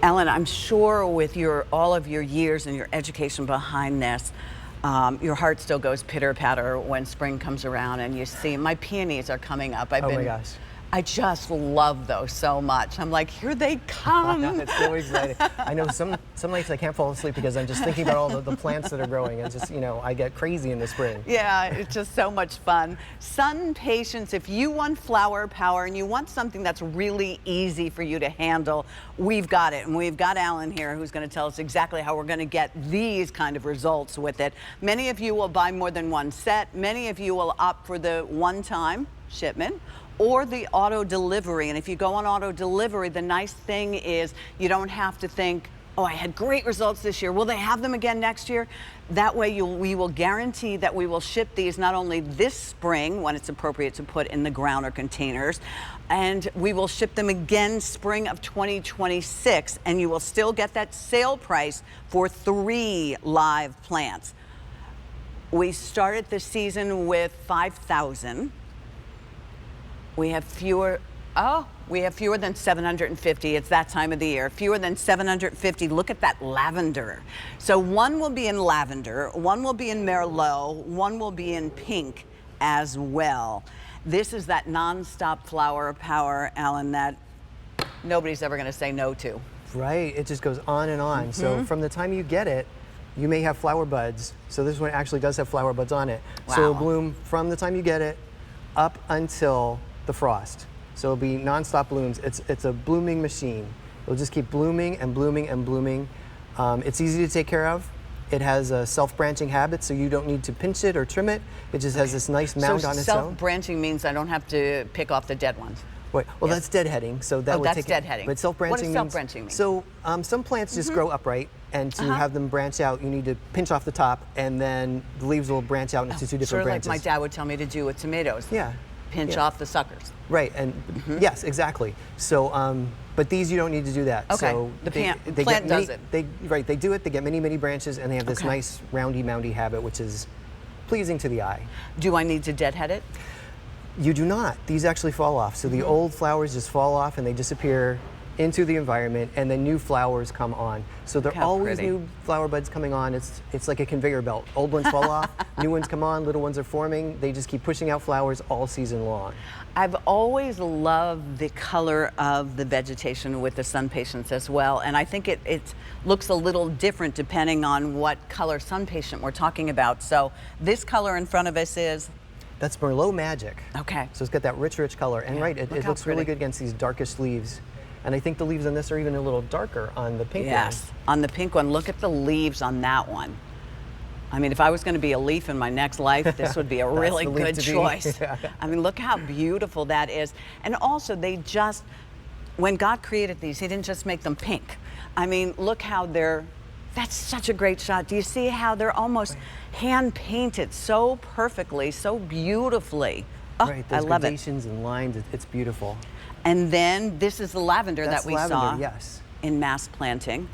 Ellen, I'm sure with all of your years and your education behind this, your heart still goes pitter-patter when spring comes around and you see my peonies are coming up. Oh my gosh. I just love those so much. I'm like, here they come. It's so exciting. I know some nights I can't fall asleep because I'm just thinking about all the plants that are growing, and just, I get crazy in the spring. Yeah, it's just so much fun. SunPatiens, if you want flower power and you want something that's really easy for you to handle, we've got it. And we've got Alan here who's going to tell us exactly how we're going to get these kind of results with it. Many of you will buy more than one set. Many of you will opt for the one-time shipment or the auto delivery. And if you go on auto delivery, the nice thing is you don't have to think, oh, I had great results this year. Will they have them again next year? That way we will guarantee that we will ship these not only this spring when it's appropriate to put in the ground or containers, and we will ship them again spring of 2026, and you will still get that sale price for 3 live plants. We started the season with 5,000. We have fewer than 750. It's that time of the year. Fewer than 750. Look at that lavender. So one will be in lavender, one will be in merlot, one will be in pink as well. This is that non-stop flower power, Alan, that nobody's ever going to say no to. Right. It just goes on and on. So from the time you get it, you may have flower buds. So this one actually does have flower buds on it. Wow. So it'll bloom from the time you get it up until the frost. So it'll be non-stop blooms. It's a blooming machine. It'll just keep blooming and blooming and blooming. It's easy to take care of. It has a self-branching habit, so you don't need to pinch it or trim it. It just has this nice mound on its own. Self-branching means I don't have to pick off the dead ones. Wait, well, that's deadheading. So that would that's take deadheading. But self-branching What does means, self-branching mean? So some plants just grow upright, and to have them branch out, you need to pinch off the top, and then the leaves will branch out into 2 different branches. Like my dad would tell me to do with tomatoes. Yeah. Pinch off the suckers. Right, and yes, exactly. So, but these you don't need to do that. Okay, So the plant does it. They do it. They get many branches, and they have this nice roundy, moundy habit, which is pleasing to the eye. Do I need to deadhead it? You do not. These actually fall off. So the old flowers just fall off and they disappear into the environment, and then new flowers come on. So there are always new flower buds coming on. It's like a conveyor belt. Old ones fall off, new ones come on, little ones are forming. They just keep pushing out flowers all season long. I've always loved the color of the vegetation with the SunPatiens as well, and I think it looks a little different depending on what color SunPatient we're talking about. So this color in front of us is? That's Merlot Magic. Okay. So it's got that rich color, and it looks really good against these darkest leaves. And I think the leaves on this are even a little darker on the pink one. Yes, on the pink one. Look at the leaves on that one. I mean, if I was going to be a leaf in my next life, this would be a really good choice. I mean, look how beautiful that is. And also, when God created these, He didn't just make them pink. I mean, look how that's such a great shot. Do you see how they're almost hand-painted so perfectly, so beautifully? Oh, right, those I love gradations and lines, it's beautiful. And then this is the lavender that we saw in mass planting.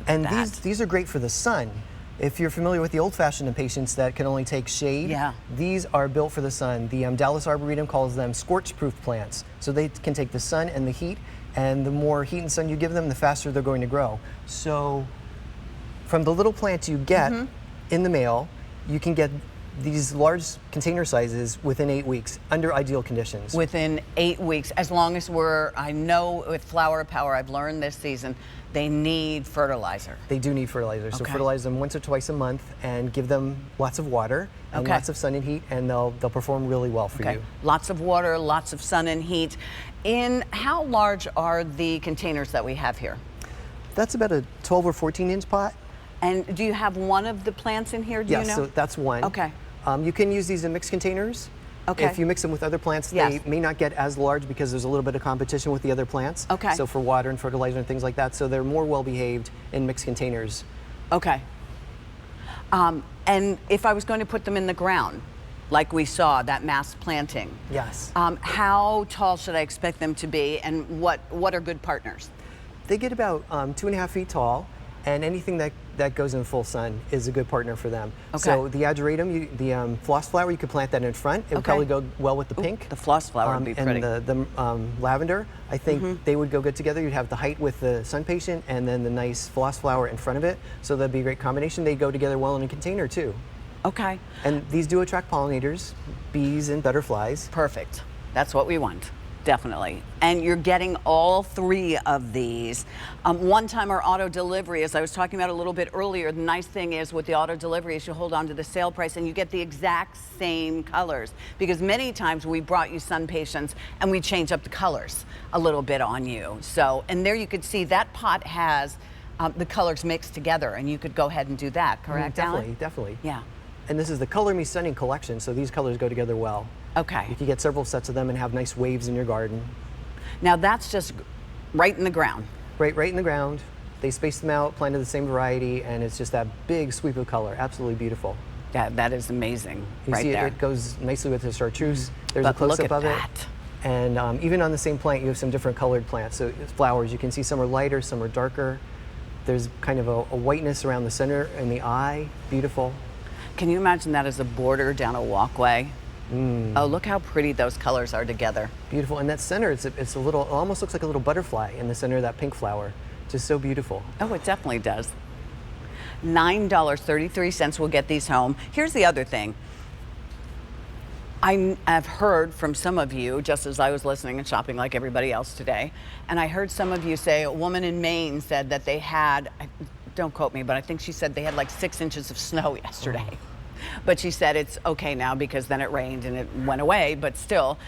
And these are great for the sun. If you're familiar with the old-fashioned impatiens that can only take shade, these are built for the sun. The Dallas Arboretum calls them scorch-proof plants. So they can take the sun and the heat, and the more heat and sun you give them, the faster they're going to grow. So from the little plants you get in the mail, you can get these large container sizes within 8 weeks under ideal conditions. Within 8 weeks, as long as I know with flower power, I've learned this season, they need fertilizer. They do need fertilizer. So fertilize them once or twice a month and give them lots of water and lots of sun and heat, and they'll perform really well for you. Lots of water, lots of sun and heat. How large are the containers that we have here? That's about a 12 or 14 inch pot. And do you have one of the plants in here, do you know? Yes, so that's one. Okay. You can use these in mixed containers. Okay. If you mix them with other plants, they may not get as large because there's a little bit of competition with the other plants. Okay. So for water and fertilizer and things like that, so they're more well-behaved in mixed containers. Okay. And if I was going to put them in the ground, like we saw, that mass planting. Yes. How tall should I expect them to be, and what are good partners? They get about 2.5 feet tall, and anything that that goes in full sun is a good partner for them. Okay. So the ageratum, the floss flower, you could plant that in front. It would probably go well with the pink. The floss flower would be pretty. And the lavender, I think they would go good together. You'd have the height with the SunPatient and then the nice floss flower in front of it. So that'd be a great combination. They go together well in a container too. Okay. And these do attract pollinators, bees and butterflies. Perfect. That's what we want. Definitely. And you're getting all 3 of these. One-timer auto delivery, as I was talking about a little bit earlier, the nice thing is with the auto delivery is you hold on to the sale price and you get the exact same colors. Because many times we brought you SunPatiens and we change up the colors a little bit on you. So, and there you could see that pot has the colors mixed together, and you could go ahead and do that, correct, Definitely, Alan? definitely. Yeah. And this is the Color Me Stunning collection, so these colors go together well. Okay. You can get several sets of them and have nice waves in your garden. Now that's just right in the ground. Right in the ground. They space them out, planted the same variety, and it's just that big sweep of color. Absolutely beautiful. Yeah, that is amazing. You right see there. It goes nicely with the chartreuse. There's But a close-up of that. it. And even on the same plant, you have some different colored plants. So flowers, you can see some are lighter, some are darker. There's kind of a whiteness around the center and the eye. Beautiful. Can you imagine that as a border down a walkway? Oh, look how pretty those colors are together. Beautiful. And that center, it's a little, it almost looks like a little butterfly in the center of that pink flower. Just so beautiful. Oh, it definitely does. $9.33 will get these home. Here's the other thing. I've heard from some of you, just as I was listening and shopping like everybody else today, and I heard some of you say, a woman in Maine said that they had, don't quote me, but I think she said they had like 6 inches of snow yesterday. Oh. But she said it's okay now because then it rained and it went away, but still,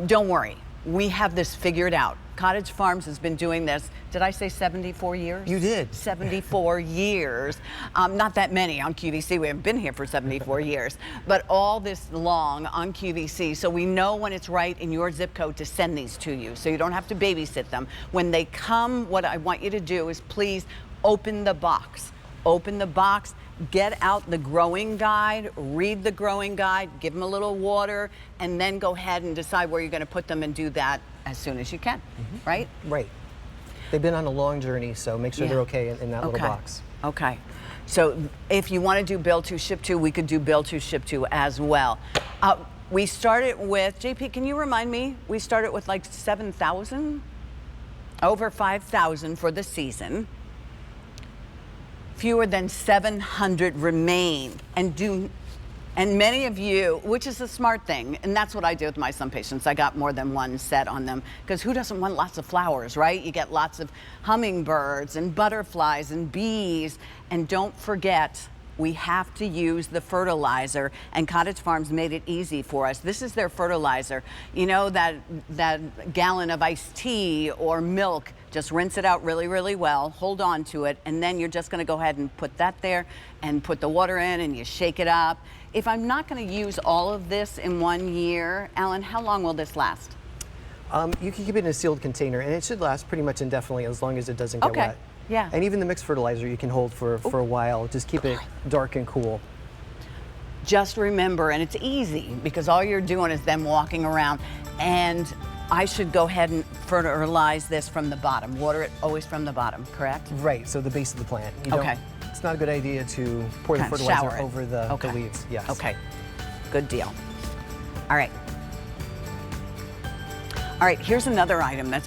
don't worry. We have this figured out. Cottage Farms has been doing this, did I say 74 years? You did. 74 years. Not that many on QVC. We haven't been here for 74 years, but all this long on QVC. So we know when it's right in your zip code to send these to you, so you don't have to babysit them. When they come, what I want you to do is please open the box. Open the box, get out the growing guide, read the growing guide, give them a little water, and then go ahead and decide where you're going to put them and do that as soon as you can, right? Right. They've been on a long journey, so make sure they're okay in that little box. Okay. So if you want to do bill to ship to, we could do bill to ship to as well. We started with, JP, can you remind me? We started with like 7,000? Over 5,000 for the season. Fewer than 700 remain, and many of you, which is a smart thing, and that's what I did with my SunPatiens. I got more than one set on them, because who doesn't want lots of flowers, right? You get lots of hummingbirds and butterflies and bees, and don't forget, we have to use the fertilizer, and Cottage Farms made it easy for us. This is their fertilizer. You know, that gallon of iced tea or milk, just rinse it out really, really well, hold on to it, and then you're just gonna go ahead and put that there and put the water in and you shake it up. If I'm not gonna use all of this in 1 year, Alan, how long will this last? You can keep it in a sealed container, and it should last pretty much indefinitely as long as it doesn't get wet. Yeah. And even the mixed fertilizer you can hold for a while. Just keep it dark and cool. Just remember, and it's easy because all you're doing is them walking around, and I should go ahead and fertilize this from the bottom. Water it always from the bottom, correct? Right, so the base of the plant. You don't, it's not a good idea to pour the fertilizer over the leaves. Yes. Okay, good deal. All right. All right, here's another item that's